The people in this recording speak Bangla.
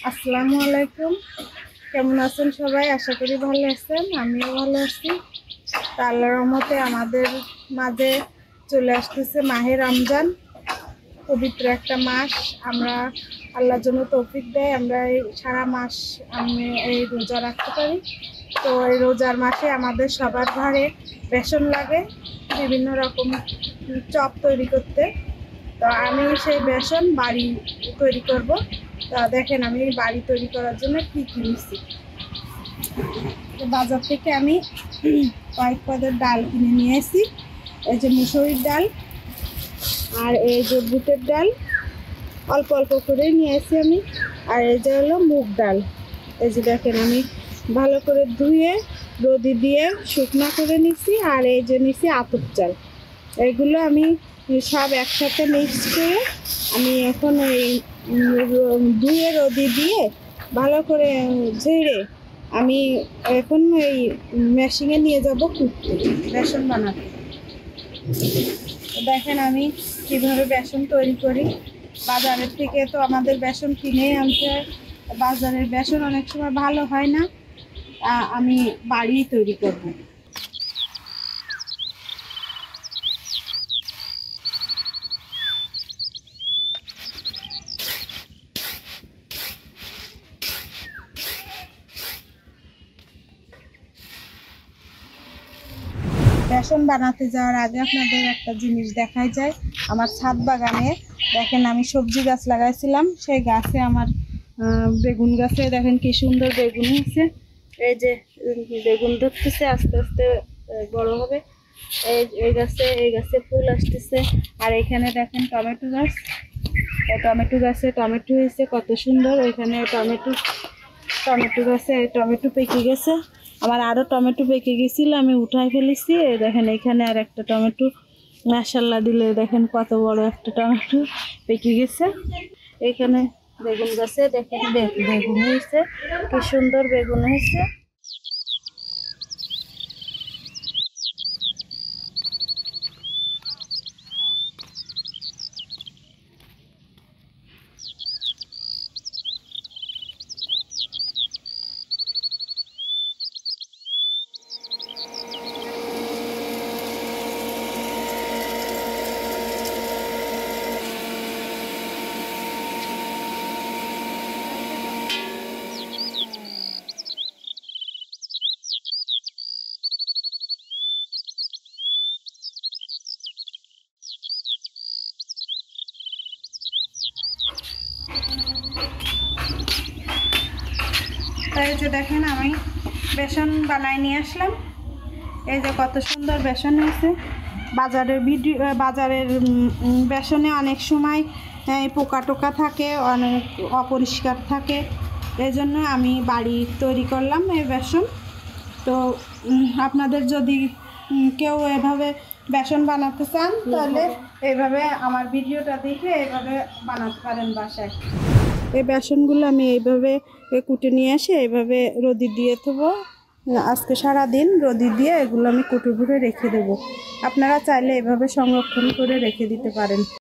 আসসালামু আলাইকুম। কেমন আছেন সবাই? আশা করি ভালো আছেন। আমিও ভালো আছি। আল্লাহর রহমতে আমাদের মাঝে চলে আসতেছে মাহে রমজান, পবিত্র একটা মাস। আমরা আল্লাহর জন্য তৌফিক দেয়, আমরা এই সারা মাস আমি এই রোজা রাখতে পারি। তো এই রোজার মাসে আমাদের সবার ঘরে বেসন লাগে বিভিন্ন রকম চপ তৈরি করতে। তো আমি সেই বেসন বাড়ি তৈরি করব। তা দেখেন আমি বাড়ি তৈরি করার জন্য কী কী নিচ্ছি। বাজার থেকে আমি কয়েক পদের ডাল কিনে নিয়ে এসেছি। এই যে মুসুরির ডাল আর এই যে বুটের ডাল অল্প অল্প করে নিয়ে এসেছি আমি। আর এই যে হলো মুগ ডাল। এই যে দেখেন আমি ভালো করে ধুয়ে রোদি দিয়ে শুকনো করে নিচ্ছি। আর এই যে নিচ্ছি আতপ চাল। এগুলো আমি সব একসাথে মিক্স করে আমি এখন এই ধুয়ে রোদি দিয়ে ভালো করে ঝেড়ে আমি এখন এই মেশিনে নিয়ে যাব কুটতে, বেসন বানাতে। দেখেন আমি কীভাবে বেসন তৈরি করি। বাজারের থেকে তো আমাদের বেসন কিনে আনতে হয়। বাজারের বেসন অনেক সময় ভালো হয় না, আমি বাড়িই তৈরি করব। বেসন বানাতে যাওয়ার আগে আপনাদের একটা জিনিস দেখাই যায়। আমার ছাদ বাগানে দেখেন আমি সবজি গাছ লাগাইছিলাম। সেই গাছে আমার বেগুন গাছে দেখেন কি সুন্দর বেগুন হয়েছে। এই যে বেগুন ধরতেছে, আস্তে আস্তে বড় হবে। এই গাছে ফুল আসতেছে। আর এখানে দেখেন টমেটো গাছ, টমেটো গাছে টমেটো হয়েছে কত সুন্দর। এখানে টমেটো গাছে টমেটো পেকে গেছে। আমার আরও টমেটো পেকে গেছিল, আমি উঠাই ফেলেছি। এই দেখেন এখানে আর একটা টমেটো মাশাআল্লাহ দিলে দেখেন কত বড় একটা টমেটো পেকে গেছে। এখানে বেগুন গাছে দেখেন বেগুন হয়েছে, কি সুন্দর বেগুন হয়েছে। এই যে দেখেন আমি বেসন বানাই নিয়ে আসলাম। এই যে কত সুন্দর বেসন হয়েছে। বাজারের বেসনে অনেক সময় পোকা টোকা থাকে, অনেক অপরিষ্কার থাকে। এই জন্য আমি বাড়ি তৈরি করলাম এই বেসন। তো আপনাদের যদি কেউ এভাবে বেসন বানাতে চান তাহলে এইভাবে আমার ভিডিওটা দেখে এইভাবে বানাতে পারেন বাসায়। এই বেসনগুলো আমি এইভাবে কুটে নিয়ে এসে এইভাবে রোদি দিয়ে দেবো। আজকে সারাদিন রোদি দিয়ে এগুলো আমি কুটে ভরে রেখে দেবো। আপনারা চাইলে এভাবে সংরক্ষণ করে রেখে দিতে পারেন।